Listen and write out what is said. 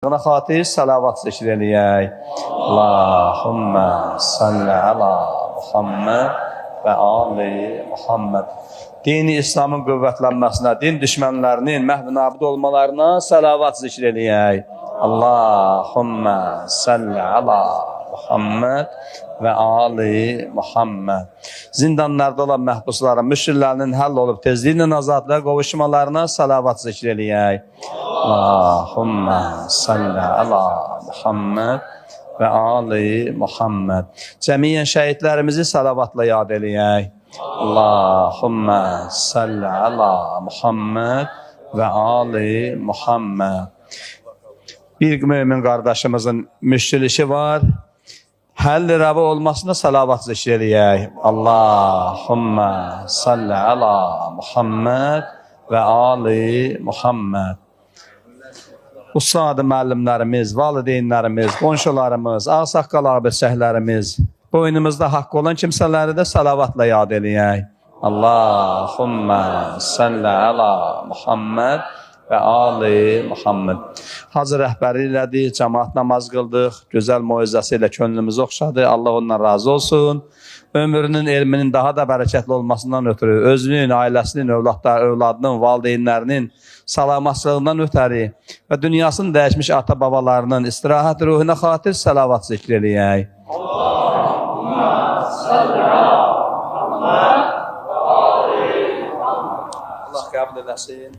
Ona xatir salavat zikr eləyək. Allahümmə salli ala Muhammed və ali Muhammed. Dini İslamın qüvvətlənməsinə, din düşmənlərinin məhv-nabid olmalarına salavat zikr eləyək. Allahümmə salli ala Muhammed və ali Muhammed. Zindanlarda olan məhbusların, müşkillərinin həll olub tezliklə azadlığa qovuşmalarına salavat zikr eləyək. Allahümmə salli ala Muhammed və ali Muhammed. Cəmiyyən şəhidlərimizi salavatla yad eləyək. Allahümmə salli ala Muhammed və ali Muhammed. Bir mümin qardaşımızın müşkil işi var. Həll rəva olmasına salavat zikr eləyək. Allahümmə salli ala Muhammed və ali Muhammed. Ustad müəllimlərimiz, valideynlərimiz, qonşularımız, ağsaqqal abidçəklərimiz, boynumuzda haqqı olan kimsələri də salavatla yad eləyək. Allahümmə salli ala Muhammed və ali Muhammed. Hacı rəhbəri ilədik, cəmaat namaz qıldıq, gözəl moizəsi ilə könlümüzü oxşadı. Allah ondan razı olsun. Ömrünün, elminin daha da bərəkətli olmasından ötürü, özünün, ailəsinin, övladının, valideynlərinin salamatlığından ötəri və dünyasını dəyişmiş ata-babalarının istirahət ruhuna xatir salavat zikr eləyək. Allahümmə salli ala Muhammed və ali Muhammed. Allah qəbul eləsin.